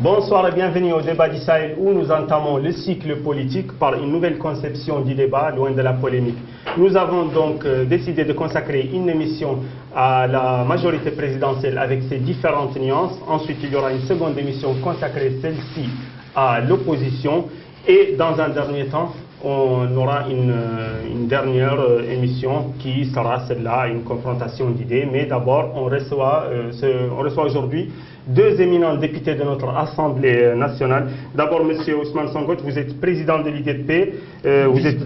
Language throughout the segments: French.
Bonsoir et bienvenue au débat d'Israël où nous entamons le cycle politique par une nouvelle conception du débat, loin de la polémique. Nous avons donc décidé de consacrer une émission à la majorité présidentielle avec ses différentes nuances. Ensuite, il y aura une seconde émission consacrée celle-ci à l'opposition. Et dans un dernier temps, on aura une dernière émission qui sera celle-là, une confrontation d'idées. Mais d'abord, on reçoit aujourd'hui deux éminents députés de notre Assemblée nationale. D'abord, M. Ousmane Songot, vous êtes président de l'IDP. Vous êtes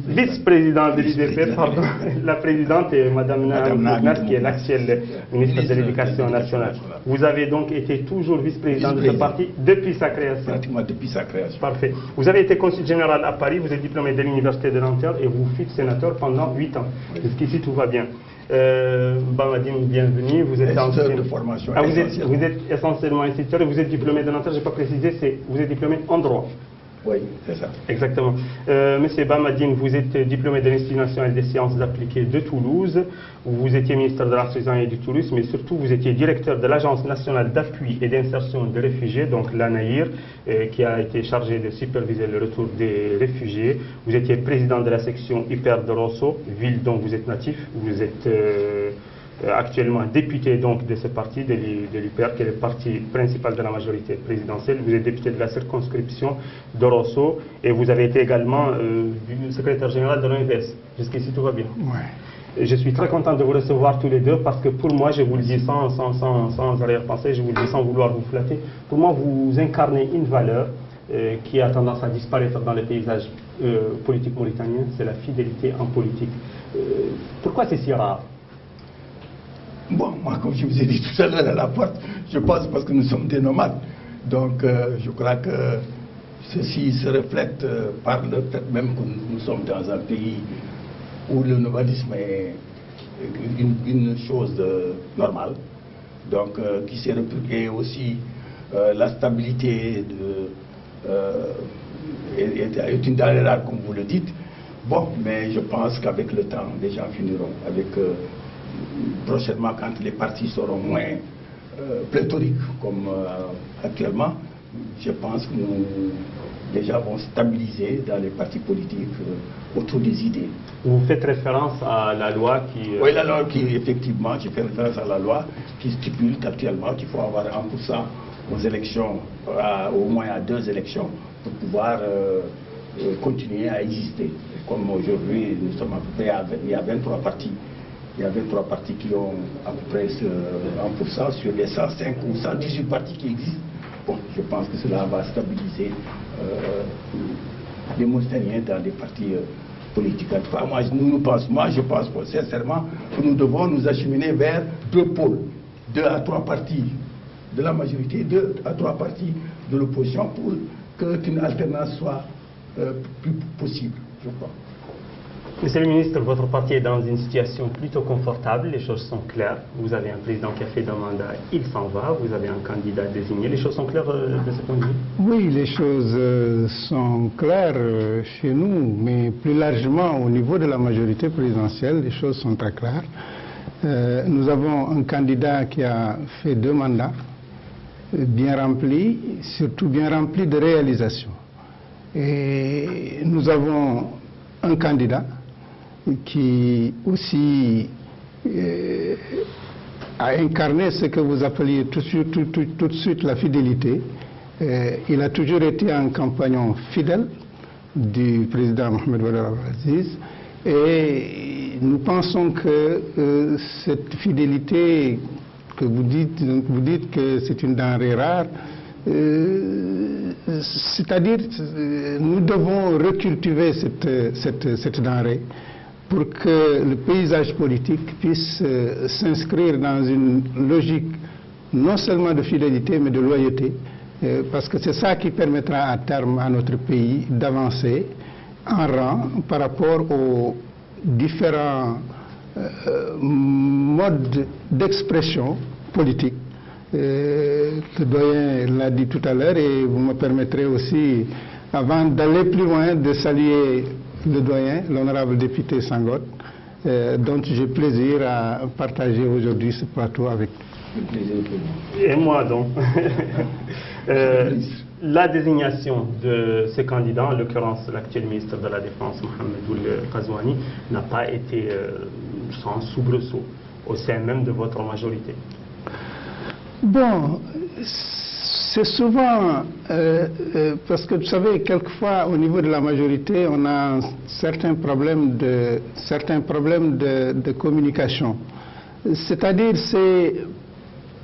vice-président de l'IDP, pardon. La présidente est Mme Nahar, qui est l'actuelle ministre de l'Éducation nationale. Vous avez donc été toujours vice-président de ce parti depuis sa création. Pratiquement depuis sa création. Parfait. Vous avez été consul général à Paris, vous êtes diplômé de l'Université de Nanterre et vous fûtes sénateur pendant 8 ans. Jusqu'ici, tout va bien. Bamadim, bienvenue. Vous êtes de formation. Vous êtes essentiellement instituteur et vous êtes diplômé de Nanterre, je n'ai pas précisé, vous êtes diplômé en droit. Oui, c'est ça. Exactement. Monsieur Bamadine, vous êtes diplômé de l'Institut national des sciences appliquées de Toulouse. Vous étiez ministre de l'Artisanat et du Tourisme, mais surtout vous étiez directeur de l'Agence nationale d'appui et d'insertion des réfugiés, donc l'ANAIR, qui a été chargée de superviser le retour des réfugiés. Vous étiez président de la section hyper de Rosso, ville dont vous êtes natif. Vous êtes actuellement député donc de ce parti, de l'UPR, qui est le parti principal de la majorité présidentielle. Vous êtes député de la circonscription de Rosso et vous avez été également secrétaire général de l'OMVS. Jusqu'ici, tout va bien. Ouais. Je suis très content de vous recevoir tous les deux parce que pour moi, je vous le dis sans arrière-pensée, je vous le dis sans vouloir vous flatter, pour moi, vous incarnez une valeur qui a tendance à disparaître dans le paysage politique mauritanien, c'est la fidélité en politique. Pourquoi c'est si rare ? Bon, moi, comme je vous ai dit tout à l'heure à la porte, je pense parce que nous sommes des nomades. Donc, je crois que ceci se reflète par le fait même que nous sommes dans un pays où le nomadisme est une chose normale. Donc, qui s'est répliqué aussi, la stabilité est une denrée rare, comme vous le dites. Bon, mais je pense qu'avec le temps, les gens finiront avec... prochainement, quand les partis seront moins pléthoriques comme actuellement, je pense que nous déjà vont stabiliser dans les partis politiques autour des idées. Vous faites référence à la loi qui... Oui, la loi qui, effectivement, je fais référence à la loi qui stipule qu'actuellement qu'il faut avoir 1% aux élections, au moins à 2 élections, pour pouvoir continuer à exister. Comme aujourd'hui, nous sommes à peu près il y a 23 partis. Il y avait 3 partis qui ont à peu près 1% sur les 105 ou 118 partis qui existent. Bon, je pense que cela va stabiliser les Mauritaniens dans les partis politiques. En tout cas, je pense sincèrement que nous devons nous acheminer vers 2 pôles, 2 à 3 partis de la majorité, 2 à 3 partis de l'opposition pour qu'une alternance soit plus possible, je crois. Monsieur le ministre, votre parti est dans une situation plutôt confortable, les choses sont claires. Vous avez un président qui a fait 2 mandats, il s'en va, vous avez un candidat désigné. Les choses sont claires de ce point de vue? Oui, les choses sont claires chez nous, mais plus largement au niveau de la majorité présidentielle, les choses sont très claires. Nous avons un candidat qui a fait 2 mandats, bien remplis, surtout bien remplis de réalisations. Et nous avons un candidat qui aussi a incarné ce que vous appeliez tout de suite la fidélité. Il a toujours été un compagnon fidèle du président Mohamed Ould Aziz et nous pensons que cette fidélité que vous dites que c'est une denrée rare, c'est-à-dire nous devons recultiver cette denrée pour que le paysage politique puisse s'inscrire dans une logique non seulement de fidélité mais de loyauté, parce que c'est ça qui permettra à terme à notre pays d'avancer en rang par rapport aux différents modes d'expression politique. Le doyen l'a dit tout à l'heure et vous me permettrez aussi, avant d'aller plus loin, de saluer le doyen, l'honorable député Sangot, dont j'ai plaisir à partager aujourd'hui ce plateau avec vous. Le plaisir pour moi. Et moi donc. La désignation de ce candidat, en l'occurrence l'actuel ministre de la Défense, Mohamed Ghazouani, n'a pas été sans soubresaut au sein même de votre majorité. Bon, c'est souvent, parce que vous savez, quelquefois au niveau de la majorité, on a certains problèmes de communication. C'est-à-dire, c'est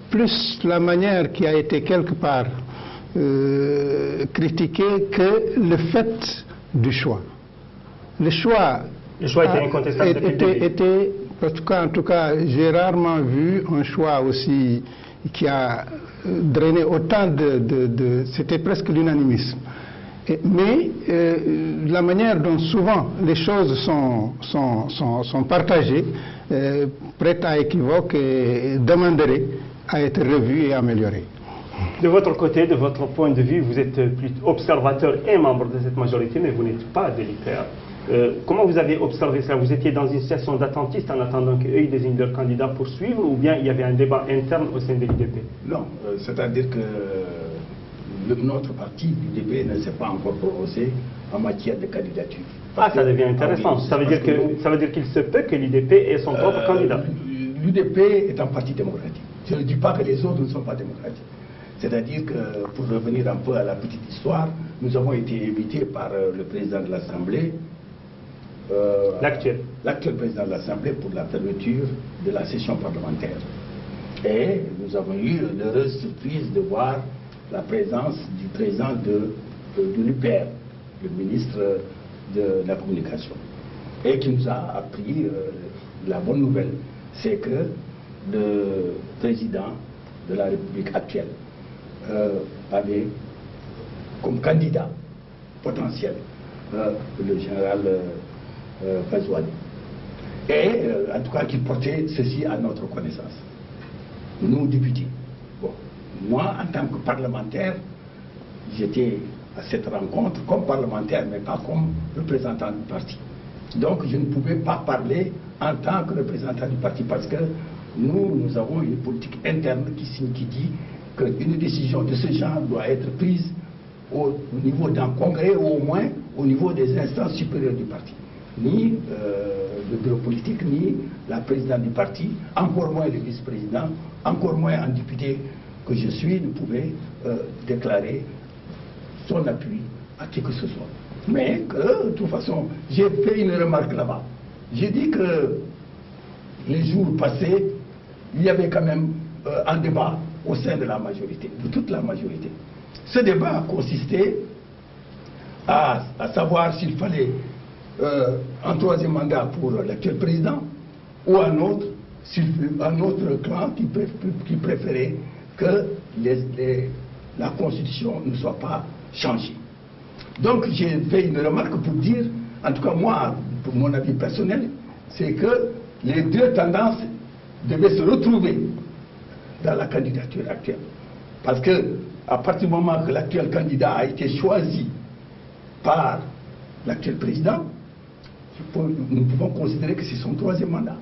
plus la manière qui a été quelque part critiquée que le fait du choix. Le choix était incontestable depuis le début. En tout cas, j'ai rarement vu un choix aussi qui a drainé autant c'était presque l'unanimisme. Mais la manière dont souvent les choses sont partagées, prêtes à équivoque et demanderaient à être revues et améliorées. De votre côté, de votre point de vue, vous êtes plus observateur et membre de cette majorité, mais vous n'êtes pas de l'IPR. Comment vous avez observé ça? Vous étiez dans une situation d'attentiste en attendant qu'eux ils désignent leurs candidats pour suivre, ou bien il y avait un débat interne au sein de l'IDP? Non, c'est-à-dire que notre parti, l'IDP, ne s'est pas encore prononcé en matière de candidature. Ça devient intéressant. Ça veut dire qu'il se peut que l'IDP ait son propre candidat. L'UDP est un parti démocratique. Je ne dis pas que les autres ne sont pas démocratiques. C'est-à-dire que, pour revenir un peu à la petite histoire, nous avons été invités par le président de l'Assemblée, l'actuel président de l'Assemblée, pour la fermeture de la session parlementaire. Et nous avons eu l'heureuse surprise de voir la présence du président de l'UPR, le ministre de la Communication, et qui nous a appris la bonne nouvelle, c'est que le président de la République actuelle avait comme candidat potentiel le général Ghazouani. Et en tout cas qu'il portait ceci à notre connaissance. Nous, députés. Bon, moi, en tant que parlementaire, j'étais à cette rencontre comme parlementaire, mais pas comme représentant du parti. Donc je ne pouvais pas parler en tant que représentant du parti, parce que nous avons une politique interne qui dit qu'une décision de ce genre doit être prise au niveau d'un congrès, ou au moins au niveau des instances supérieures du parti. Ni le bureau politique, ni la présidente du parti, encore moins le vice-président, encore moins un député que je suis, ne pouvait déclarer son appui à qui que ce soit. Mais que, de toute façon, j'ai fait une remarque là-bas. J'ai dit que les jours passés, il y avait quand même un débat au sein de la majorité, de toute la majorité. Ce débat consistait à savoir s'il fallait un troisième mandat pour l'actuel président, ou un autre clan qui préférait que la Constitution ne soit pas changée. Donc j'ai fait une remarque pour dire, en tout cas moi, pour mon avis personnel, c'est que les deux tendances devaient se retrouver dans la candidature actuelle. Parce que à partir du moment que l'actuel candidat a été choisi par l'actuel président, nous pouvons considérer que c'est son troisième mandat.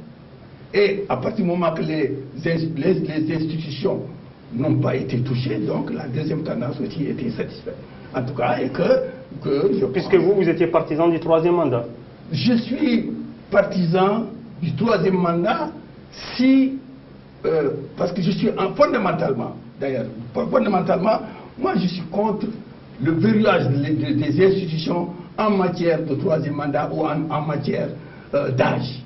Et à partir du moment que les institutions n'ont pas été touchées, donc la deuxième tendance aussi était satisfaite. En tout cas, et Puisque vous étiez partisan du troisième mandat. Je suis partisan du troisième mandat parce que je suis fondamentalement, moi je suis contre le verrouillage des institutions en matière de troisième mandat ou en matière d'âge.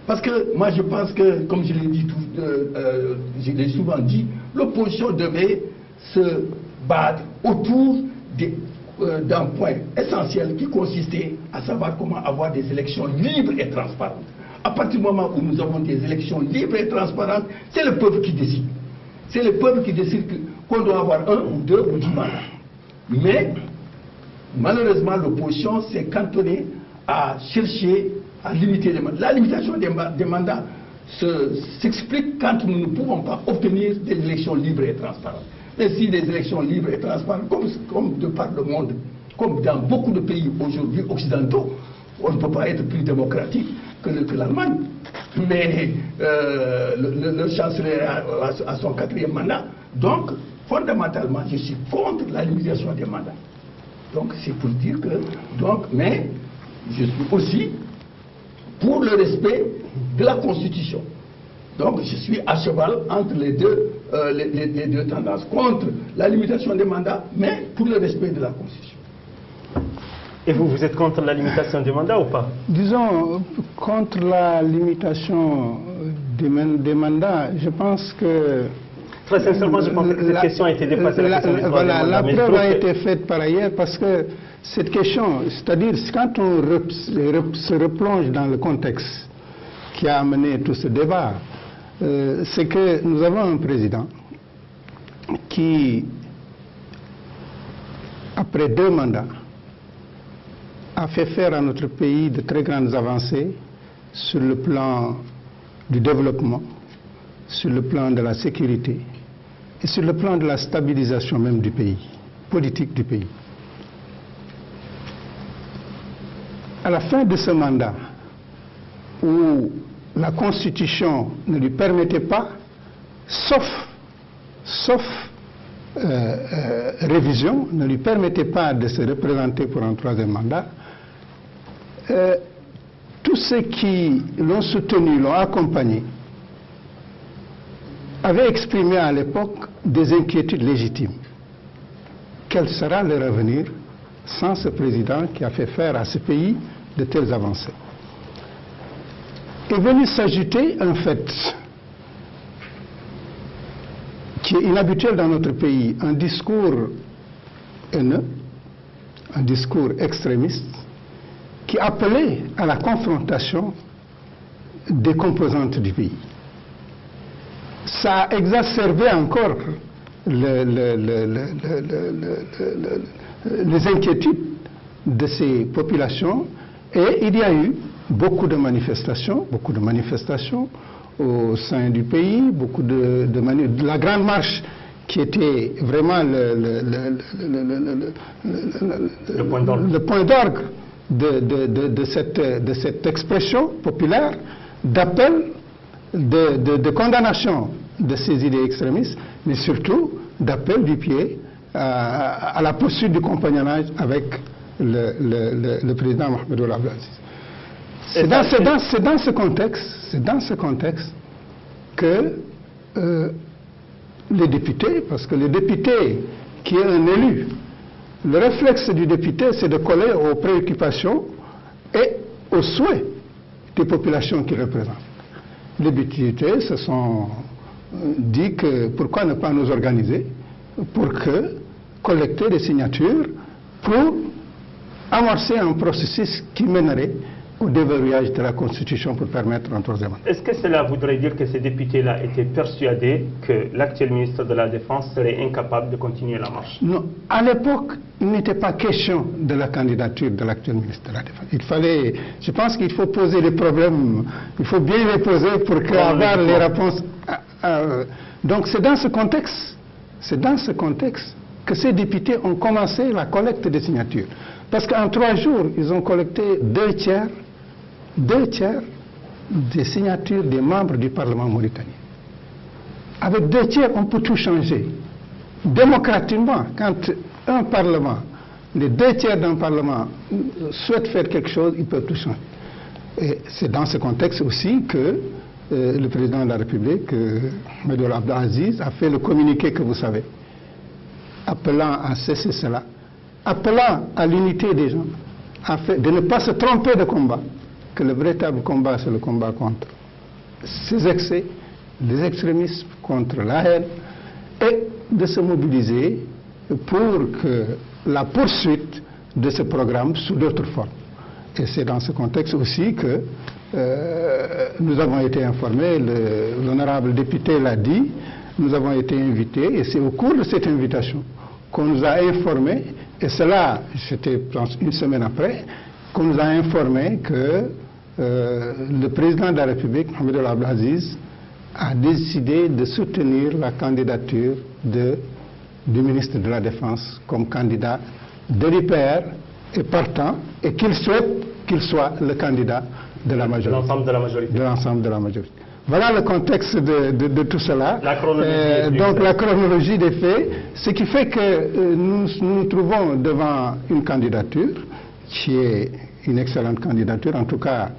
Parce que moi je pense que, comme je l'ai souvent dit, l'opposition devait se battre autour d'un point essentiel qui consistait à savoir comment avoir des élections libres et transparentes. À partir du moment où nous avons des élections libres et transparentes, c'est le peuple qui décide. C'est le peuple qui décide qu'on doit avoir un ou deux ou 10 mandats. Mais malheureusement, l'opposition s'est cantonnée à chercher à limiter les mandats. La limitation des mandats s'explique quand nous ne pouvons pas obtenir des élections libres et transparentes. Mais si les élections libres et transparentes, comme de par le monde, comme dans beaucoup de pays aujourd'hui occidentaux, on ne peut pas être plus démocratique que l'Allemagne. Mais le chancelier a son 4e mandat. Donc, fondamentalement, je suis contre la limitation des mandats. Donc, c'est pour dire que... mais je suis aussi pour le respect de la Constitution. Donc, je suis à cheval entre les deux tendances. Contre la limitation des mandats, mais pour le respect de la Constitution. Et vous êtes contre la limitation des mandats ou pas? Disons, contre la limitation des mandats, je pense que... Très sincèrement, je pense que cette question a été dépassée. La preuve a été faite par ailleurs parce que cette question, c'est-à-dire quand on se replonge dans le contexte qui a amené tout ce débat, c'est que nous avons un président qui, après 2 mandats, a fait faire à notre pays de très grandes avancées sur le plan du développement, sur le plan de la sécurité et sur le plan de la stabilisation même du pays, politique du pays. À la fin de ce mandat, où la Constitution ne lui permettait pas, sauf révision, ne lui permettait pas de se représenter pour un 3e mandat, tous ceux qui l'ont soutenu, l'ont accompagné, avaient exprimé à l'époque des inquiétudes légitimes. Quel sera leur avenir sans ce président qui a fait faire à ce pays de telles avancées? Est venu s'ajouter un fait qui est inhabituel dans notre pays, un discours haineux, un discours extrémiste, qui appelait à la confrontation des composantes du pays. Ça a exacerbé encore les inquiétudes de ces populations, et il y a eu beaucoup de manifestations au sein du pays, beaucoup de la grande marche qui était vraiment le point d'orgue de cette expression populaire d'appel, de condamnation de ces idées extrémistes, mais surtout d'appel du pied à la poursuite du compagnonnage avec le président Mohamed Ould Abdelaziz. C'est dans ce contexte que les députés, parce que le député qui est un élu, le réflexe du député, c'est de coller aux préoccupations et aux souhaits des populations qu'il représente. Les députés se sont dit que pourquoi ne pas nous organiser pour collecter des signatures pour amorcer un processus qui mènerait au déverrouillage de la Constitution pour permettre un 3e mandat. Est-ce que cela voudrait dire que ces députés-là étaient persuadés que l'actuel ministre de la Défense serait incapable de continuer la marche? Non. À l'époque, il n'était pas question de la candidature de l'actuel ministre de la Défense. Je pense qu'il faut poser les problèmes, il faut bien les poser pour avoir les réponses. Donc c'est dans ce contexte que ces députés ont commencé la collecte des signatures. Parce qu'en 3 jours, ils ont collecté 2 tiers des signatures des membres du Parlement mauritanien. Avec 2 tiers, on peut tout changer. Démocratiquement, quand un Parlement, les 2 tiers d'un Parlement souhaitent faire quelque chose, ils peuvent tout changer. Et c'est dans ce contexte aussi que le président de la République, Mohamed Ould Abdelaziz, a fait le communiqué que vous savez, appelant à cesser cela, appelant à l'unité des gens, de ne pas se tromper de combat, que le véritable combat, c'est le combat contre ces excès, les extrémismes, contre la haine, et de se mobiliser pour que la poursuite de ce programme sous d'autres formes. Et c'est dans ce contexte aussi que nous avons été informés, l'honorable député l'a dit, nous avons été invités, et c'est au cours de cette invitation qu'on nous a informés, et cela, c'était une semaine après, qu'on nous a informé que le président de la République, Mohamed Ould Abdelaziz, a décidé de soutenir la candidature du ministre de la Défense comme candidat de l'UPR et partant, et qu'il souhaite qu'il soit le candidat de la majorité. De l'ensemble de la majorité. De l'ensemble de la majorité. Voilà le contexte de tout cela. La chronologie donc la chronologie des faits, ce qui fait que nous nous trouvons devant une candidature qui est une excellente candidature, en tout cas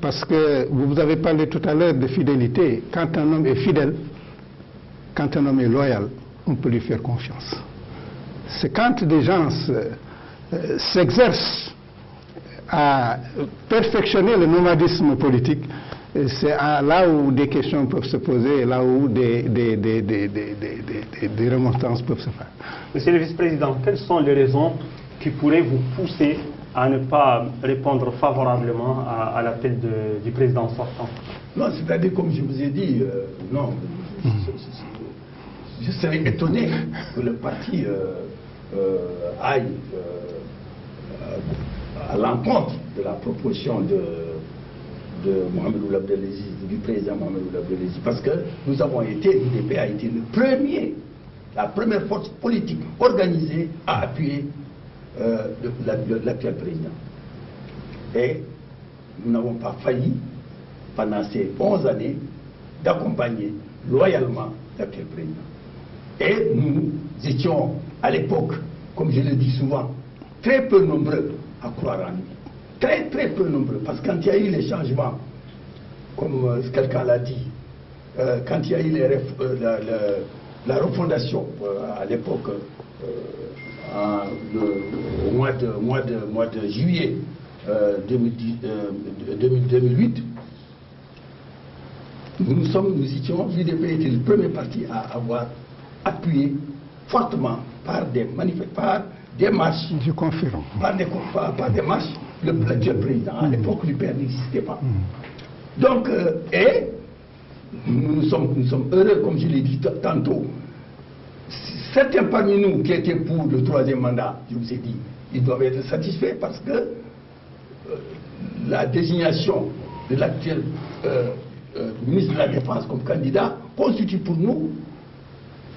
parce que vous avez parlé tout à l'heure de fidélité. Quand un homme est fidèle, quand un homme est loyal, on peut lui faire confiance. C'est quand des gens s'exercent à perfectionner le nomadisme politique, c'est là où des questions peuvent se poser, là où des remontrances peuvent se faire. Monsieur le vice-président, quelles sont les raisons qui pourraient vous pousser à ne pas répondre favorablement à l'appel du président sortant? Non, c'est-à-dire, comme je vous ai dit, non, je serais étonné que le parti aille à l'encontre de la proposition de Mohamed Ould Abdelaziz, du président Mohamed Ould Abdelaziz, parce que nous avons été, l'UDP a été la première force politique organisée à appuyer l'actuel président. Et nous n'avons pas failli, pendant ces 11 années, d'accompagner loyalement l'actuel président. Et nous étions, à l'époque, comme je le dis souvent, très peu nombreux à croire en lui. Très très peu nombreux, parce que quand il y a eu les changements, comme quelqu'un l'a dit, quand il y a eu la refondation à l'époque, au mois de juillet 2008, nous étions, l'UDP était le premier parti à avoir appuyé fortement par des marches. Je confirme. Par des marches, l'actuel président. À l'époque, l'UPR n'existait pas. Donc, et nous sommes heureux, comme je l'ai dit tantôt. Certains parmi nous qui étaient pour le troisième mandat, je vous ai dit, ils doivent être satisfaits parce que la désignation de l'actuel ministre de la Défense comme candidat constitue pour nous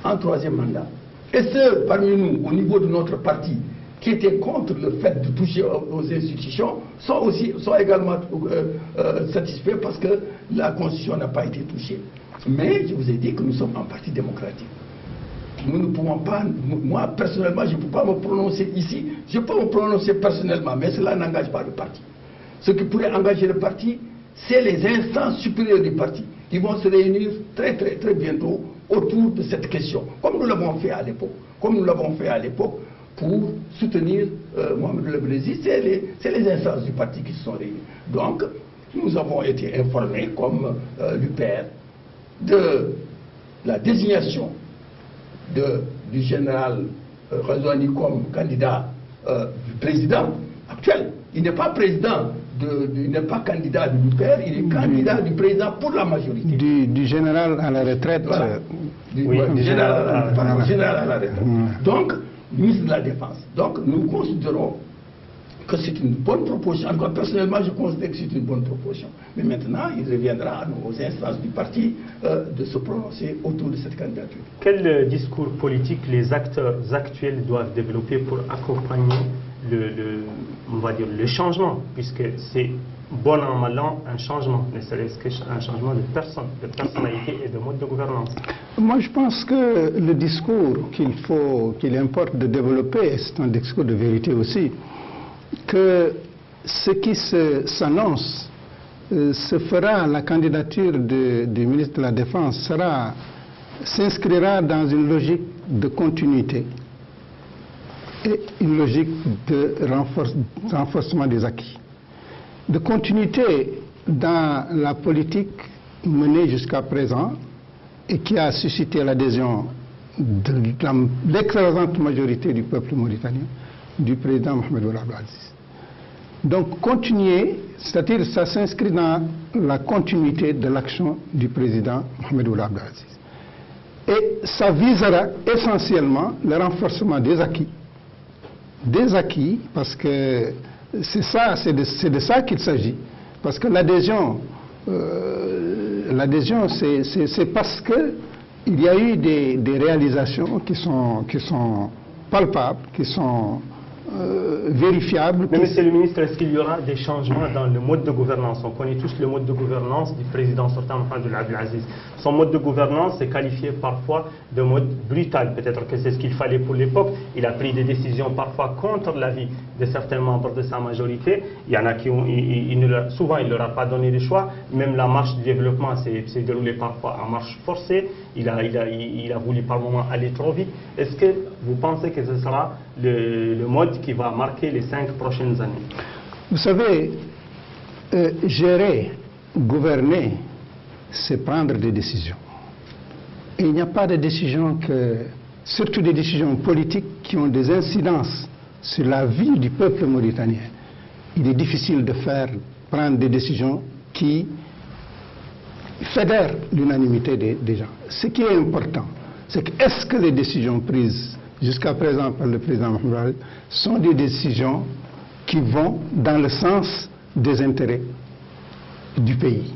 un troisième mandat. Et ceux parmi nous, au niveau de notre parti, qui étaient contre le fait de toucher aux institutions, sont également satisfaits parce que la Constitution n'a pas été touchée. Mais je vous ai dit que nous sommes un parti démocratique. Nous ne pouvons pas, moi personnellement, je ne peux pas me prononcer ici, je peux me prononcer personnellement, mais cela n'engage pas le parti. Ce qui pourrait engager le parti, c'est les instances supérieures du parti qui vont se réunir très très très bientôt autour de cette question, comme nous l'avons fait à l'époque. Comme nous l'avons fait à l'époque pour soutenir Mohamed Ould Abdelaziz, c'est les instances du parti qui se sont réunies. Donc, nous avons été informés, comme l'UPR, de la désignation du général Razouani comme candidat du président actuel. Il n'est pas président, il n'est pas candidat de l'UPR, il est candidat du président pour la majorité. Du général à la retraite. Voilà. Du général à la retraite. Donc, ministre de la Défense. Donc, nous considérons que c'est une bonne proposition. En tout cas, personnellement, je considère que c'est une bonne proposition. Mais maintenant, il reviendra aux instances du parti de se prononcer autour de cette candidature. Quel discours politique les acteurs actuels doivent développer pour accompagner on va dire le changement, puisque c'est bon an, mal an, un changement, ne serait-ce qu'un changement de personnalité et de mode de gouvernance? Moi, je pense que le discours qu'il importe de développer, c'est un discours de vérité aussi, que ce qui s'annonce se fera, la candidature du ministre de la Défense s'inscrira dans une logique de continuité et une logique de renforcement des acquis. De continuité dans la politique menée jusqu'à présent et qui a suscité l'adhésion de l'écrasante majorité du peuple mauritanien, du président Mohamed Ould Abdelaziz. Donc continuer, c'est-à-dire ça s'inscrit dans la continuité de l'action du président Mohamed Ould Abdelaziz. Et ça visera essentiellement le renforcement des acquis. Des acquis, parce que c'est de ça qu'il s'agit. Parce que l'adhésion, c'est parce qu'il y a eu des réalisations qui sont palpables, qui sont vérifiables. Mais monsieur le ministre, est-ce qu'il y aura des changements dans le mode de gouvernance? On connaît tous le mode de gouvernance du président sortant Mohamed Abdel Aziz. Son mode de gouvernance est qualifié parfois de mode brutal. Peut-être que c'est ce qu'il fallait pour l'époque. Il a pris des décisions parfois contre l'avis de certains membres de sa majorité. Il y en a qui ont, souvent il ne leur a pas donné le choix. Même la marche du développement s'est déroulée parfois en marche forcée. Il a voulu par moments aller trop vite. Est-ce que vous pensez que ce sera le mode qui va marquer les 5 prochaines années? Vous savez, gérer, gouverner, c'est prendre des décisions. Et il n'y a pas de décisions surtout des décisions politiques qui ont des incidences sur la vie du peuple mauritanien. Il est difficile de prendre des décisions qui fédèrent l'unanimité des gens. Ce qui est important, c'est que est-ce que les décisions prises jusqu'à présent par le président Mohamed sont des décisions qui vont dans le sens des intérêts du pays?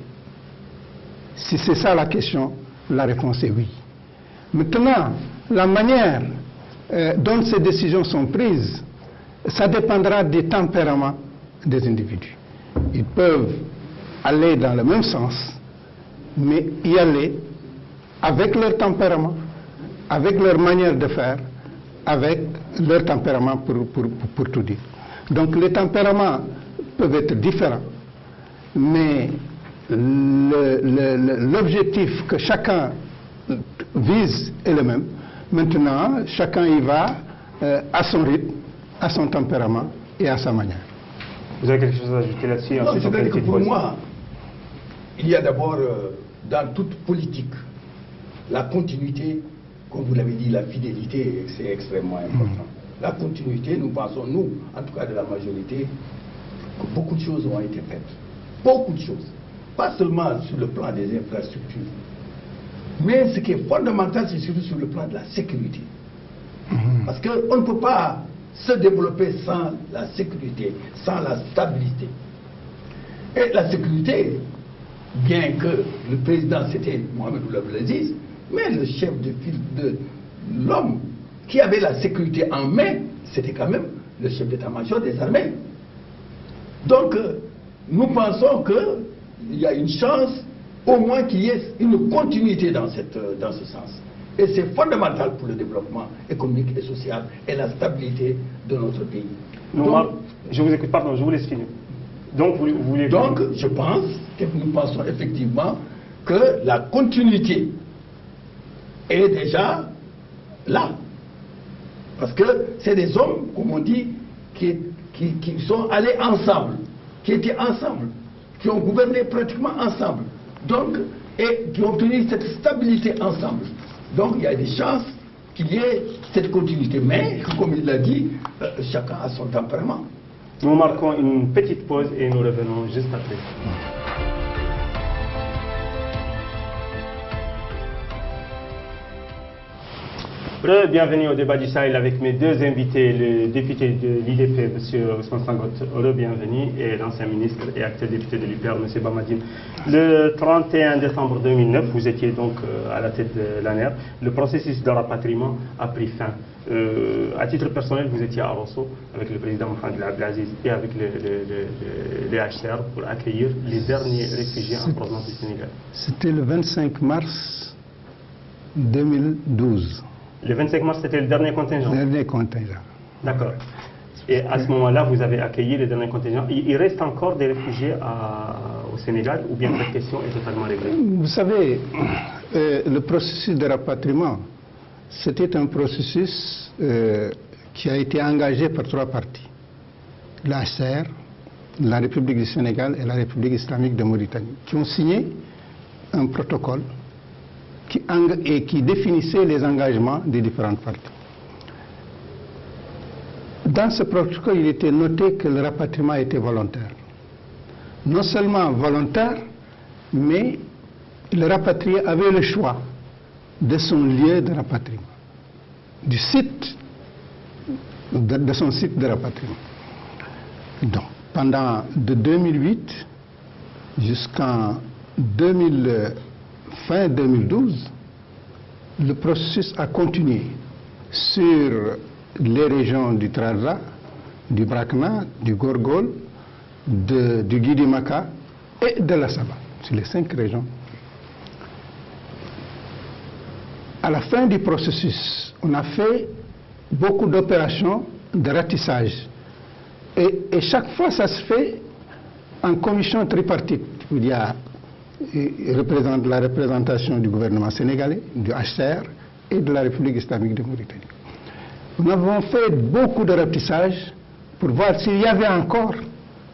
Si c'est ça la question, la réponse est oui. Maintenant, la manière dont ces décisions sont prises, ça dépendra des tempéraments des individus. Ils peuvent aller dans le même sens, mais y aller avec leur tempérament, avec leur manière de faire, avec leur tempérament pour tout dire. Donc les tempéraments peuvent être différents, mais l'objectif que chacun vise est le même. Maintenant, chacun y va à son rythme, à son tempérament et à sa manière. Vous avez quelque chose à ajouter là-dessus? C'est-à-dire que pour moi, il y a d'abord dans toute politique la continuité, comme vous l'avez dit, la fidélité, c'est extrêmement important. La continuité, nous pensons, nous, en tout cas de la majorité, que beaucoup de choses ont été faites. Beaucoup de choses. Pas seulement sur le plan des infrastructures, mais ce qui est fondamental, c'est surtout sur le plan de la sécurité. Parce qu'on ne peut pas se développer sans la sécurité, sans la stabilité. Et la sécurité, bien que le président c'était Mohamed Abdel Aziz, mais le chef de l'homme qui avait la sécurité en main, c'était quand même le chef d'état-major des armées. Donc, nous pensons qu'il y a une chance, au moins qu'il y ait une continuité dans ce sens. Et c'est fondamental pour le développement économique et social et la stabilité de notre pays. Donc, je vous écoute, pardon, je vous laisse finir. Donc, vous voulez... Donc, je pense que nous pensons effectivement que la continuité est déjà là. Parce que c'est des hommes, comme on dit, qui sont allés ensemble, qui étaient ensemble, qui ont gouverné pratiquement ensemble, donc, et qui ont obtenu cette stabilité ensemble. Donc il y a des chances qu'il y ait cette continuité. Mais, comme il l'a dit, chacun a son tempérament. Nous marquons une petite pause et nous revenons juste après. Bienvenue au débat du Sahel avec mes deux invités, le député de l'IDP, M. Ousmane Sangote, bienvenue, et l'ancien ministre et actuel député de l'UPR, M. Bamadine. Le 31 décembre 2009, vous étiez donc à la tête de l'ANER. Le processus de rapatriement a pris fin. À titre personnel, vous étiez à Rosso avec le président Mohamed Abdel Aziz et avec les HCR pour accueillir les derniers réfugiés en provenance du Sénégal. C'était le 25 mars 2012. Le 25 mars, c'était le dernier contingent? Le dernier contingent. D'accord. Et à ce moment-là, vous avez accueilli les derniers contingents. Il reste encore des réfugiés au Sénégal ou bien cette question est totalement réglée? Vous savez, le processus de rapatriement, c'était un processus qui a été engagé par 3 parties. La HCR, la République du Sénégal et la République islamique de Mauritanie, qui ont signé un protocole qui définissait les engagements des différentes parties. Dans ce protocole, il était noté que le rapatriement était volontaire. Non seulement volontaire, mais le rapatrié avait le choix de son lieu de rapatriement, du site, de son site de rapatriement. Donc, pendant de 2008 jusqu'en fin 2012, le processus a continué sur les régions du Trarza, du Brakna, du Gorgol, du Guidimaka et de la Saba. C'est les 5 régions. À la fin du processus, on a fait beaucoup d'opérations de ratissage. Et chaque fois, ça se fait en commission tripartite. Il y a la représentation du gouvernement sénégalais, du HCR et de la République islamique de Mauritanie. Nous avons fait beaucoup de ratissage pour voir s'il y avait encore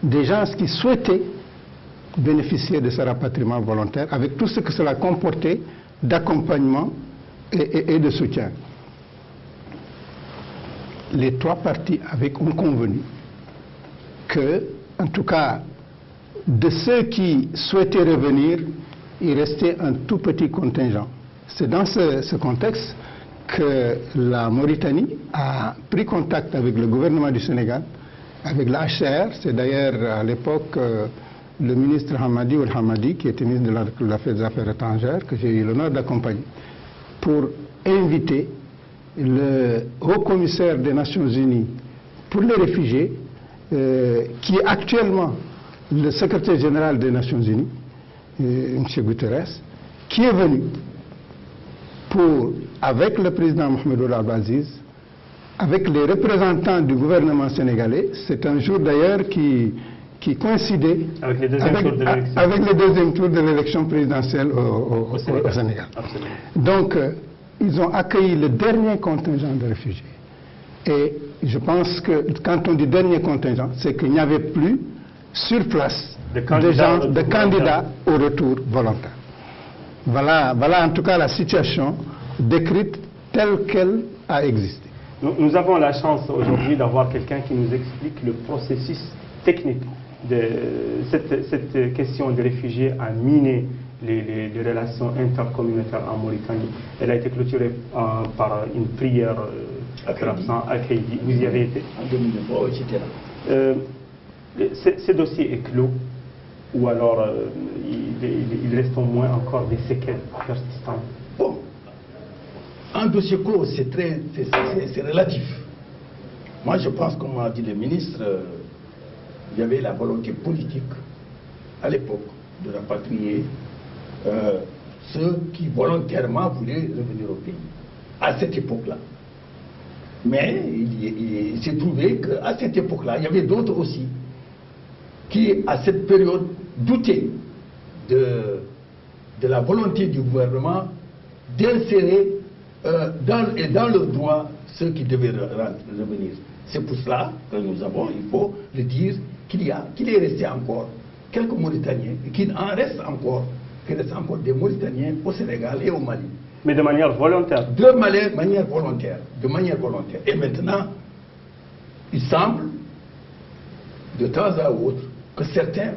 des gens qui souhaitaient bénéficier de ce rapatriement volontaire avec tout ce que cela comportait d'accompagnement et de soutien. Les 3 parties ont convenu que, en tout cas, de ceux qui souhaitaient revenir, il restait un tout petit contingent. C'est dans ce contexte que la Mauritanie a pris contact avec le gouvernement du Sénégal, avec la HCR. C'est d'ailleurs à l'époque le ministre Hamadi Ould Hamadi, qui était ministre des Affaires étrangères, que j'ai eu l'honneur d'accompagner, pour inviter le haut-commissaire des Nations Unies pour les réfugiés, qui est actuellement le secrétaire général des Nations Unies, M. Guterres, qui est venu avec le président Mohamed Ould Abdelaziz, avec les représentants du gouvernement sénégalais. C'est un jour d'ailleurs qui coïncidait avec le deuxième tour de l'élection présidentielle au Sénégal. Absolument. Donc, ils ont accueilli le dernier contingent de réfugiés. Et je pense que quand on dit dernier contingent, c'est qu'il n'y avait plus sur place de candidats au retour volontaire. Voilà en tout cas la situation décrite telle qu'elle a existé. Nous avons la chance aujourd'hui d'avoir quelqu'un qui nous explique le processus technique de cette question des réfugiés a miné les relations intercommunautaires en Mauritanie. Elle a été clôturée par une prière à Kaidi. Vous y avez été? En 2009, j'étais là. Ce dossier est clos ou alors il reste au moins encore des séquelles persistantes? Bon, un dossier clos, c'est relatif. Moi, je pense, comme a dit le ministre, il y avait la volonté politique à l'époque de rapatrier ceux qui volontairement voulaient revenir au pays, à cette époque-là. Mais il s'est trouvé qu'à cette époque-là, il y avait d'autres aussi qui, à cette période, doutaient de la volonté du gouvernement d'insérer dans le droit ceux qui devaient revenir. C'est pour cela que nous avons, il faut le dire, qu'il est resté encore quelques Mauritaniens, qu'il en reste encore, des Mauritaniens au Sénégal et au Mali. Mais de manière volontaire? De manière volontaire. Et maintenant, il semble, de temps à autre, que certains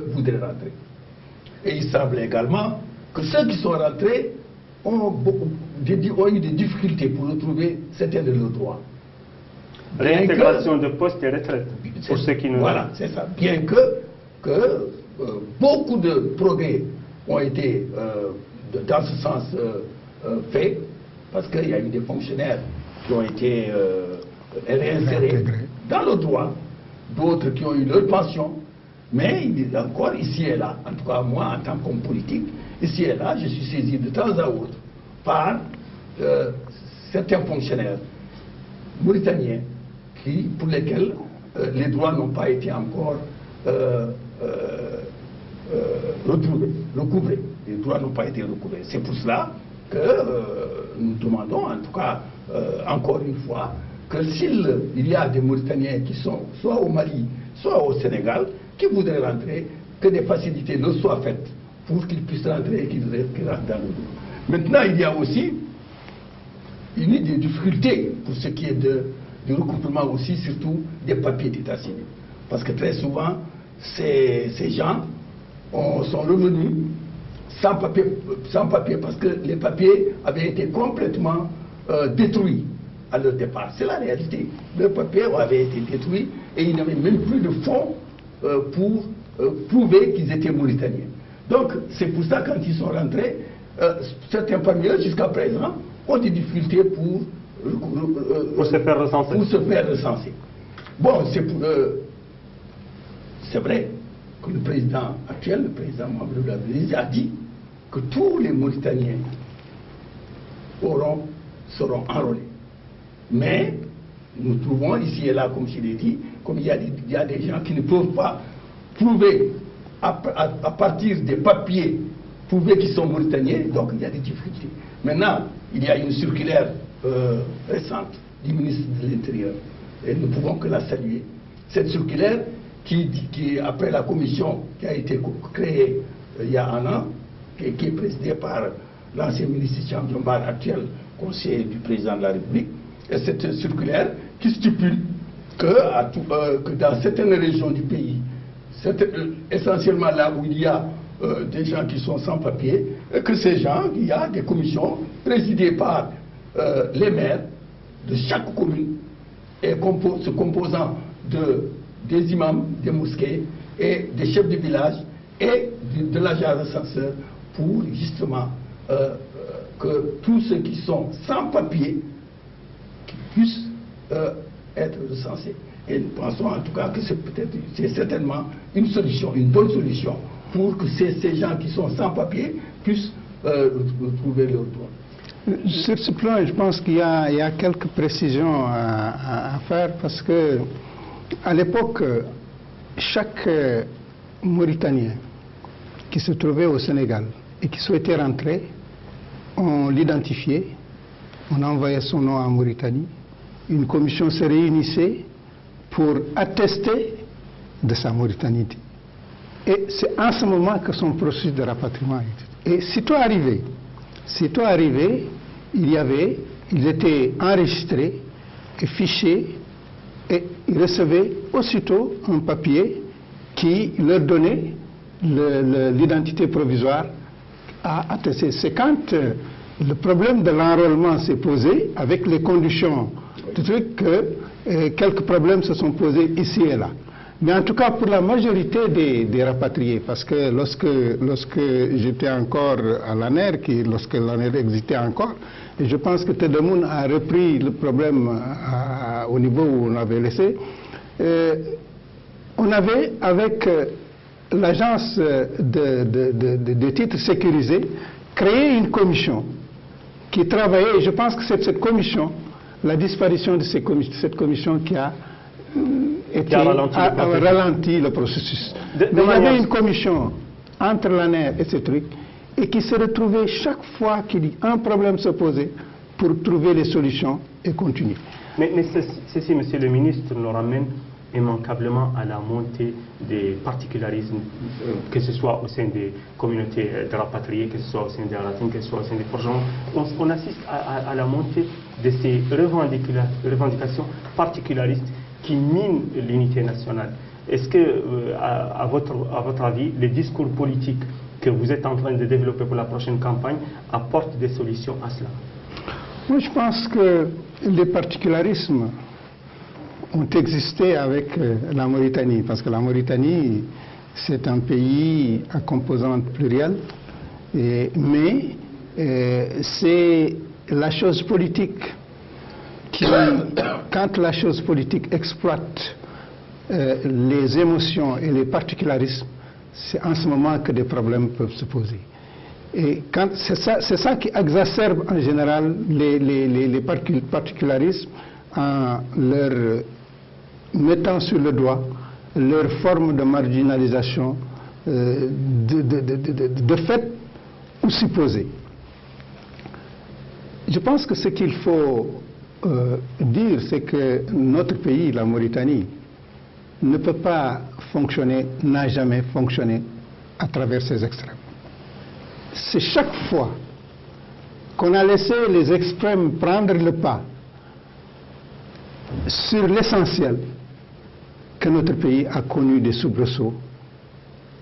voudraient rentrer. Et il semble également que ceux qui sont rentrés ont eu des difficultés pour retrouver certains de leurs droits. Réintégration de postes et retraites, pour ceux qui nous... Voilà, c'est ça. Bien que beaucoup de progrès ont été dans ce sens faits, parce qu'il y a eu des fonctionnaires qui ont été réinsérés dans le droit, d'autres qui ont eu leur pension, mais il y a encore ici et là, en tout cas moi en tant qu'homme politique, ici et là, je suis saisi de temps à autre par certains fonctionnaires mauritaniens pour lesquels les droits n'ont pas été encore recouvrés. Les droits n'ont pas été recouvrés. C'est pour cela que nous demandons, en tout cas, encore une fois, que s'il y a des Mauritaniens qui sont soit au Mali, soit au Sénégal, qui voudraient rentrer, que des facilités leur soient faites pour qu'ils puissent rentrer et qu'ils rentrent dans le dos. Maintenant, il y a aussi des difficultés pour ce qui est du recouvrement aussi, surtout des papiers d'état civil. Parce que très souvent, ces gens sont revenus sans papier parce que les papiers avaient été complètement détruits à leur départ. C'est la réalité. Leurs papiers avaient été détruits et ils n'avaient même plus de fonds pour prouver qu'ils étaient mauritaniens. Donc, c'est pour ça, quand ils sont rentrés, certains parmi eux, jusqu'à présent, ont des difficultés pour se faire recenser. Bon, c'est vrai que le président actuel, le président Mahamadou Abdelaziz, a dit que tous les Mauritaniens seront enrôlés. Mais nous trouvons ici et là, comme je l'ai dit, comme il y a des gens qui ne peuvent pas prouver à partir des papiers, prouver qu'ils sont Mauritaniens, donc il y a des difficultés. Maintenant, il y a une circulaire récente du ministre de l'Intérieur, et nous ne pouvons que la saluer. Cette circulaire qui après la commission qui a été créée il y a un an, qui est présidée par l'ancien ministre Thiam Diombar, actuel conseiller du président de la République, et cette circulaire qui stipule que dans certaines régions du pays, essentiellement là où il y a des gens qui sont sans papier, et que ces gens, il y a des commissions présidées par les maires de chaque commune, et se composant des imams, des mosquées, et des chefs de village, et de l'agent recenseur, pour justement que tous ceux qui sont sans papier puissent être recensés. Et nous pensons en tout cas que c'est certainement une solution, une bonne solution, pour que ces gens qui sont sans papier puissent retrouver leurs droits. Sur ce plan, je pense qu'il y a quelques précisions à faire, parce que à l'époque, chaque Mauritanien qui se trouvait au Sénégal et qui souhaitait rentrer, on l'identifiait, on envoyait son nom en Mauritanie, une commission se réunissait pour attester de sa Mauritanité. Et c'est en ce moment que son processus de rapatriement était. Et sitôt arrivé, ils étaient enregistrés et fichés, et ils recevaient aussitôt un papier qui leur donnait l'identité provisoire à attester. C'est quand le problème de l'enrôlement s'est posé, avec les conditions de truc, que quelques problèmes se sont posés ici et là. Mais en tout cas, pour la majorité des rapatriés, parce que lorsque j'étais encore à l'ANER, lorsque l'ANER existait encore, et je pense que Teddemoun a repris le problème au niveau où on avait laissé, on avait, avec l'agence de titres sécurisés, créé une commission qui travaillait, et je pense que c'est cette commission, la disparition de cette commission qui a ralenti le processus. Mais il y avait une commission entre l'ANER et ces trucs, et qui se retrouvait chaque fois qu'un problème se posait pour trouver les solutions et continuer. Mais ceci, monsieur le ministre, nous ramène immanquablement à la montée des particularismes, que ce soit au sein des communautés de rapatriés, que ce soit au sein des Aratines, que ce soit au sein des forgerons. On assiste à la montée de ces revendications particularistes qui minent l'unité nationale. Est-ce que, à votre avis, les discours politiques que vous êtes en train de développer pour la prochaine campagne apportent des solutions à cela? Moi, je pense que les particularismes ont existé avec la Mauritanie, parce que la Mauritanie, c'est un pays à composante plurielle, mais c'est la chose politique qui, quand la chose politique exploite les émotions et les particularismes, c'est en ce moment que des problèmes peuvent se poser. Et c'est ça qui exacerbe en général les particularismes, en leur mettant sur le doigt leur forme de marginalisation de fait ou supposé. Je pense que ce qu'il faut dire, c'est que notre pays, la Mauritanie, ne peut pas fonctionner, n'a jamais fonctionné à travers ces extrêmes. C'est chaque fois qu'on a laissé les extrêmes prendre le pas sur l'essentiel que notre pays a connu des soubresauts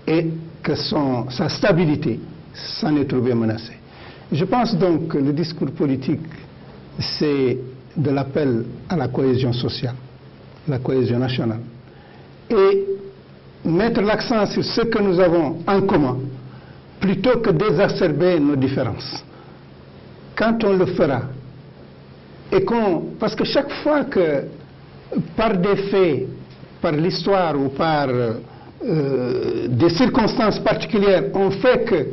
et que sa stabilité s'en est trouvée menacée. Je pense donc que le discours politique, c'est de l'appel à la cohésion sociale, la cohésion nationale, et mettre l'accent sur ce que nous avons en commun, plutôt que d'exacerber nos différences. Quand on le fera, parce que chaque fois par des faits, par l'histoire ou par des circonstances particulières, ont fait que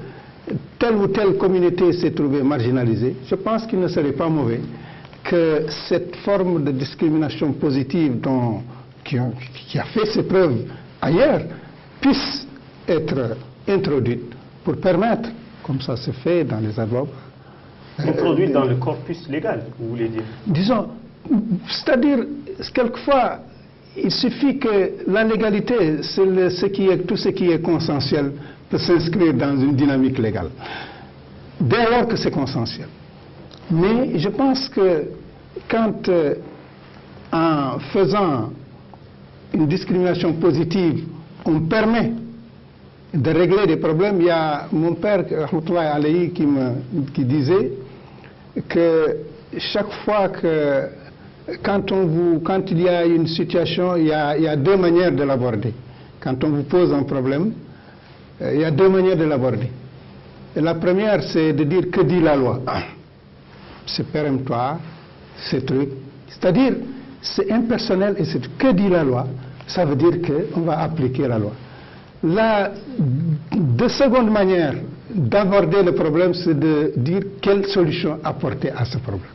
telle ou telle communauté s'est trouvée marginalisée, je pense qu'il ne serait pas mauvais que cette forme de discrimination positive qui a fait ses preuves ailleurs puisse être introduite pour permettre, comme ça se fait dans les advocates, introduite dans le corpus légal, vous voulez dire? Disons, c'est-à-dire, quelquefois, il suffit que la légalité, c'est tout ce qui est consensuel peut s'inscrire dans une dynamique légale, dès lors que c'est consensuel. Mais je pense que quand, en faisant une discrimination positive, on permet de régler des problèmes, il y a mon père, Rahmatoulaye Alayhi, qui disait que chaque fois que, quand il y a une situation, il y a deux manières de l'aborder. Quand on vous pose un problème, il y a deux manières de l'aborder. La première, c'est de dire que dit la loi. C'est péremptoire, c'est truc. C'est-à-dire, c'est impersonnel et c'est que dit la loi. Ça veut dire qu'on va appliquer la loi. La seconde manière d'aborder le problème, c'est de dire quelle solution apporter à ce problème.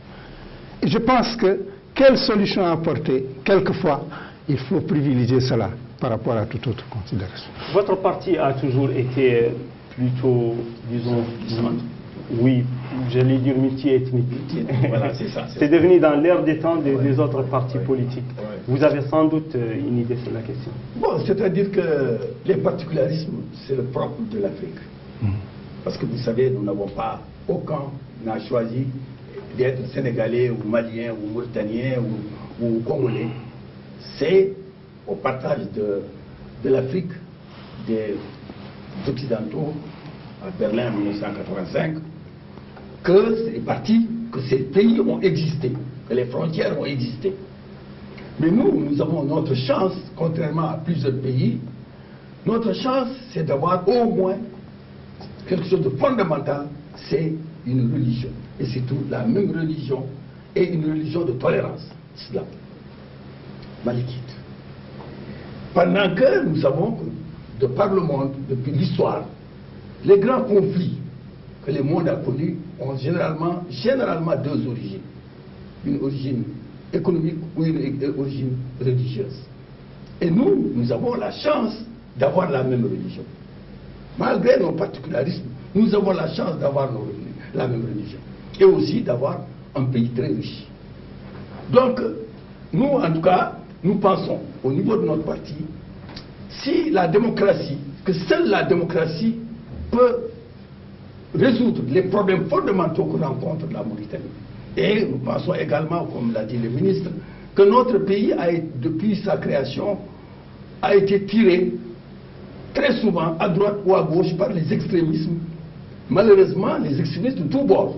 Et je pense que quelle solution apporter, quelquefois, il faut privilégier cela par rapport à toute autre considération. Votre parti a toujours été plutôt, disons, oui, j'allais dire multi-ethnique. Voilà, c'est ça. C'est devenu dans l'air des temps des autres partis politiques. Ouais. Vous avez sans doute une idée sur la question. Bon, c'est-à-dire que les particularismes, c'est le propre de l'Afrique. Parce que vous savez, nous n'avons pas, aucun n'a choisi d'être sénégalais ou malien ou mauritanien ou congolais. C'est au partage de l'Afrique, des Occidentaux, à Berlin en 1985, que c'est parti, que ces pays ont existé, que les frontières ont existé. Mais nous avons notre chance, contrairement à plusieurs pays, notre chance, c'est d'avoir au moins quelque chose de fondamental, c'est une religion. Et c'est tout, la même religion, et une religion de tolérance, islam, malikite. Pendant que nous savons que, de par le monde, depuis l'histoire, les grands conflits que le monde a connus ont généralement deux origines. Une origine économique ou une origine religieuse. Et nous avons la chance d'avoir la même religion. Malgré nos particularismes, nous avons la chance d'avoir la même religion. Et aussi d'avoir un pays très riche. Donc, nous, en tout cas, nous pensons, au niveau de notre parti, si la démocratie, que seule la démocratie peut résoudre les problèmes fondamentaux que rencontre la Mauritanie. Et nous pensons également, comme l'a dit le ministre, que notre pays, depuis sa création, a été tiré très souvent à droite ou à gauche par les extrémismes. Malheureusement, les extrémistes de tous bords,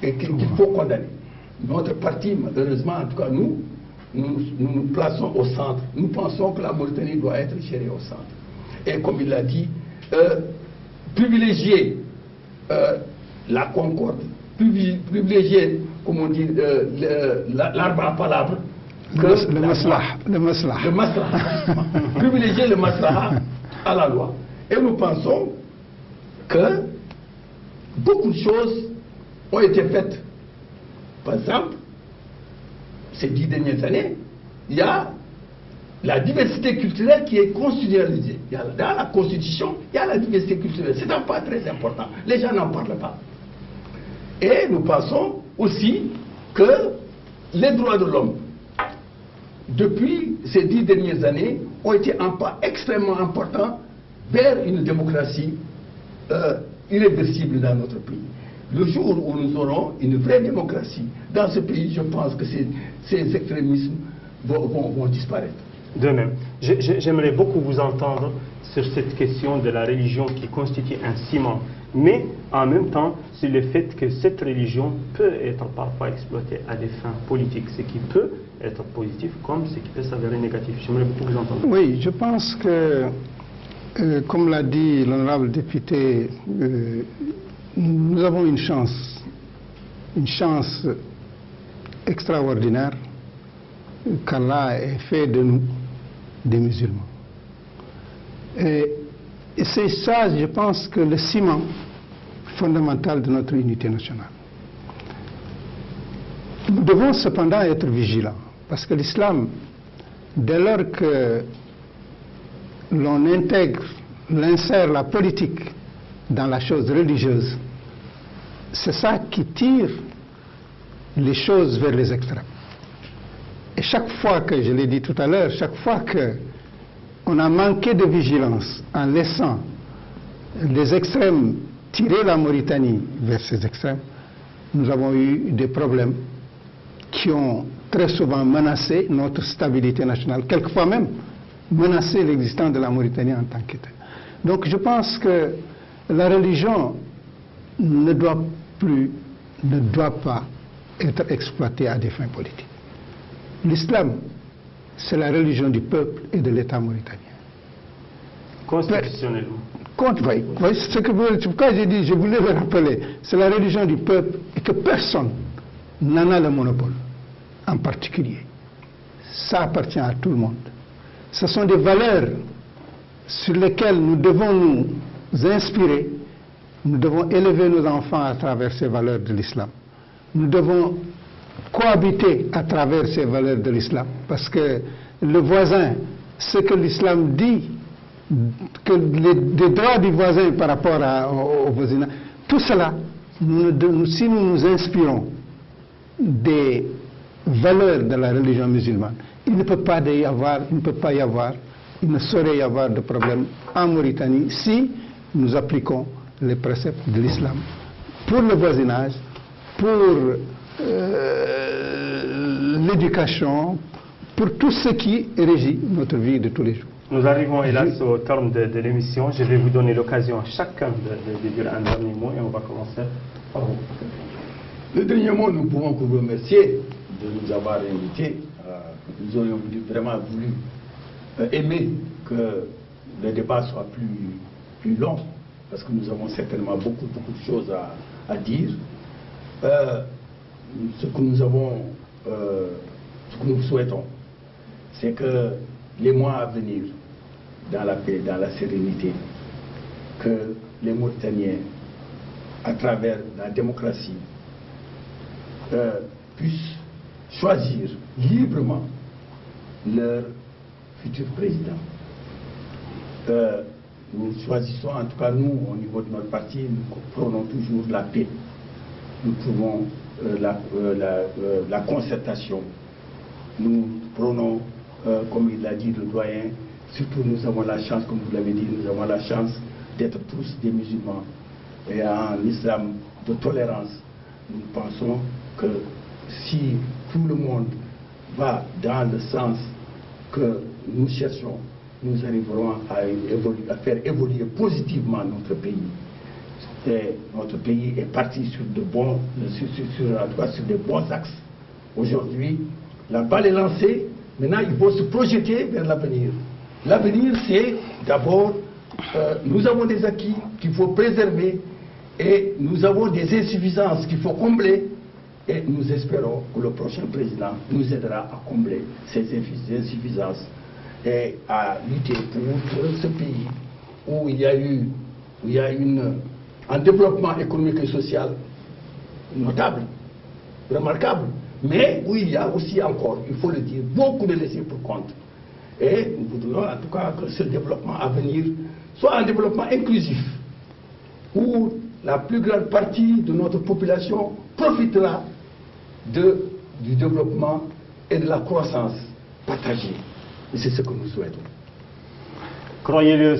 qu'il faut condamner. Notre parti, malheureusement, en tout cas nous nous plaçons au centre. Nous pensons que la Mauritanie doit être gérée au centre. Et comme il l'a dit, privilégier la concorde, privilégier, comment on dit, l'arbre à palabres, le maslaha. Privilégier le maslaha à la loi. Et nous pensons que beaucoup de choses ont été faites. Par exemple, ces 10 dernières années, il y a la diversité culturelle qui est constitutionnalisée. Dans la Constitution, il y a la diversité culturelle. C'est un pas très important. Les gens n'en parlent pas. Et nous pensons aussi que les droits de l'homme, depuis ces 10 dernières années, ont été un pas extrêmement important vers une démocratie irréversible dans notre pays. Le jour où nous aurons une vraie démocratie dans ce pays, je pense que ces extrémismes vont disparaître. De même, j'aimerais beaucoup vous entendre sur cette question de la religion qui constitue un ciment, mais en même temps sur le fait que cette religion peut être parfois exploitée à des fins politiques, ce qui peut être positif comme ce qui peut s'avérer négatif. J'aimerais beaucoup vous entendre. Oui, je pense que, comme l'a dit l'honorable député, nous avons une chance extraordinaire qu'Allah ait fait de nous des musulmans. Et c'est ça, je pense, que le ciment fondamental de notre unité nationale. Nous devons cependant être vigilants, parce que l'islam, dès lors que l'on insère la politique dans la chose religieuse, c'est ça qui tire les choses vers les extrêmes. Et chaque fois que, je l'ai dit tout à l'heure, chaque fois qu'on a manqué de vigilance en laissant les extrêmes tirer la Mauritanie vers ces extrêmes, nous avons eu des problèmes qui ont très souvent menacé notre stabilité nationale, quelquefois même menacé l'existence de la Mauritanie en tant que telle. Donc je pense que la religion ne doit pas être exploitée à des fins politiques. L'islam, c'est la religion du peuple et de l'État mauritanien. Constitutionnellement. C'est pourquoi j'ai dit, je voulais le rappeler, c'est la religion du peuple et que personne n'en a le monopole, en particulier. Ça appartient à tout le monde. Ce sont des valeurs sur lesquelles nous devons nous inspirer. Nous devons élever nos enfants à travers ces valeurs de l'islam. Nous devons cohabiter à travers ces valeurs de l'islam. Parce que le voisin, ce que l'islam dit, que les droits du voisin par rapport au voisinage, tout cela, si nous nous inspirons des valeurs de la religion musulmane, il ne saurait y avoir de problème en Mauritanie si nous appliquons les préceptes de l'islam pour le voisinage, pour l'éducation, pour tout ce qui régit notre vie de tous les jours. Nous arrivons hélas au terme de l'émission. Je vais vous donner l'occasion à chacun de dire un dernier mot et on va commencer par vous. Le dernier mot, nous pouvons vous remercier de nous avoir invités. Nous aurions vraiment voulu aimer que le débat soit plus long, parce que nous avons certainement beaucoup de choses à dire. Ce que nous souhaitons, c'est que les mois à venir, dans la paix, dans la sérénité, que les Mauritaniens, à travers la démocratie, puissent choisir librement leur futur président. Nous choisissons, en tout cas nous, au niveau de notre parti, nous prenons toujours la paix. Nous trouvons la concertation. Nous prenons, comme il l'a dit le doyen, surtout nous avons la chance, comme vous l'avez dit, nous avons la chance d'être tous des musulmans. Et en islam de tolérance, nous pensons que si tout le monde va dans le sens que nous cherchons, nous arriverons à faire évoluer positivement notre pays. Et notre pays est parti sur de bons axes. Aujourd'hui, la balle est lancée, maintenant il faut se projeter vers l'avenir. L'avenir, c'est d'abord, nous avons des acquis qu'il faut préserver et nous avons des insuffisances qu'il faut combler. Et nous espérons que le prochain président nous aidera à combler ces insuffisances et à lutter pour ce pays où il y a un développement économique et social notable, remarquable, mais où il y a aussi encore, il faut le dire, beaucoup de laissés pour compte. Et nous voudrions en tout cas que ce développement à venir soit un développement inclusif, où la plus grande partie de notre population profitera du développement et de la croissance partagée. Et c'est ce que nous souhaitons. Croyez-le,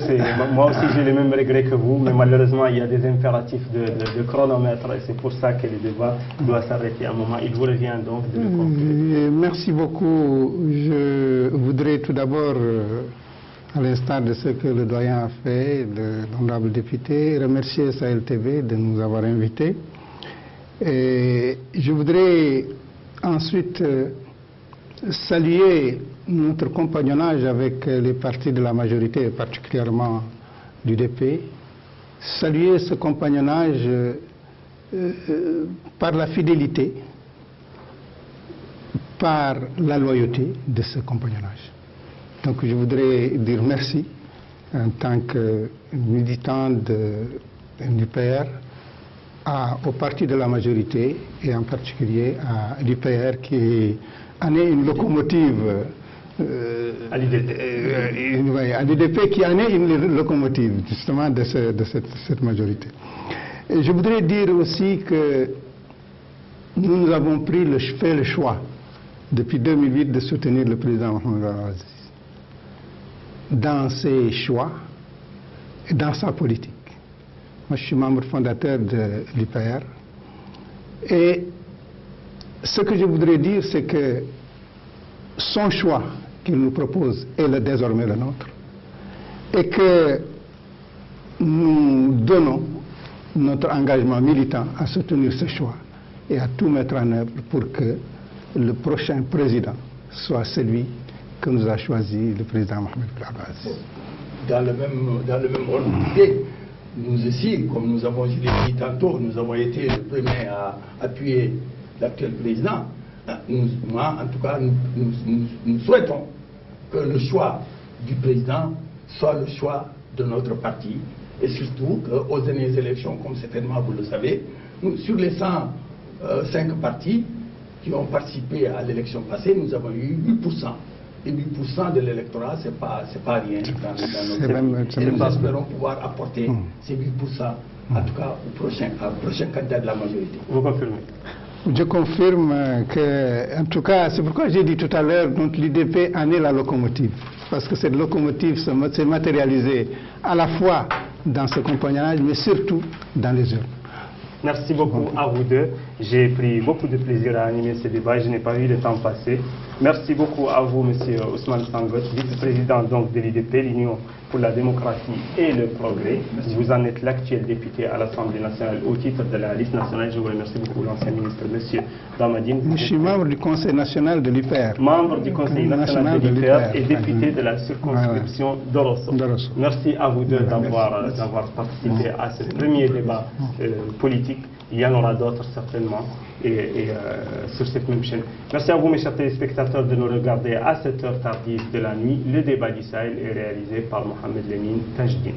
moi aussi j'ai les mêmes regrets que vous, mais malheureusement il y a des impératifs de chronomètre et c'est pour ça que le débat doit s'arrêter à un moment. Il vous revient donc de le conclure. Merci beaucoup. Je voudrais tout d'abord, à l'instar de ce que le doyen a fait, l'honorable député, remercier Sahel TV de nous avoir invités. Et je voudrais ensuite saluer notre compagnonnage avec les partis de la majorité, et particulièrement l'UDP. Saluer ce compagnonnage par la fidélité, par la loyauté de ce compagnonnage. Donc je voudrais dire merci en tant que militant du PR au parti de la majorité et en particulier à l'UPR qui en est une locomotive à l'UDP qui en est une locomotive justement de cette majorité. Et je voudrais dire aussi que nous avons fait le choix depuis 2008 de soutenir le président Mohamed Aziz dans ses choix et dans sa politique. Moi, je suis membre fondateur de l'UPR. Et ce que je voudrais dire, c'est que son choix qu'il nous propose est désormais le nôtre. Et que nous donnons notre engagement militant à soutenir ce choix et à tout mettre en œuvre pour que le prochain président soit celui que nous a choisi le président Mohamed Aziz. Dans le même ordre d'idée, nous aussi, comme nous avons dit tantôt, nous avons été les premiers à appuyer l'actuel président. Moi, en tout cas, nous souhaitons que le choix du président soit le choix de notre parti. Et surtout qu'aux dernières élections, comme certainement vous le savez, sur les 105 partis qui ont participé à l'élection passée, nous avons eu 8%. Et 8% de l'électorat, ce n'est pas rien dans notre pays. Et nous espérons pouvoir apporter ces 8%, en tout cas, au prochain candidat de la majorité. Vous confirmez? Je confirme que, en tout cas, c'est pourquoi j'ai dit tout à l'heure, donc l'UDP en est la locomotive. Parce que cette locomotive s'est matérialisée à la fois dans ce compagnonnage, mais surtout dans les urnes. Merci beaucoup à vous deux. J'ai pris beaucoup de plaisir à animer ce débat. Je n'ai pas vu le temps passer. Merci beaucoup à vous, M. Ousmane Sangot, vice-président de l'UDP, l'Union pour la démocratie et le progrès. Vous en êtes l'actuel député à l'Assemblée nationale au titre de la liste nationale. Je vous remercie beaucoup, l'ancien ministre, M. Damadine. Je suis membre du Conseil national de l'UPR. Membre du Conseil national de l'UPR et député de la circonscription d'Orosso. Merci à vous deux d'avoir participé à ce premier débat politique. Il y en aura d'autres certainement sur cette même chaîne. Merci à vous, mes chers téléspectateurs, de nous regarder à cette heure tardive de la nuit. Le débat du Sahel est réalisé par Mohamed Lemine Tajdine.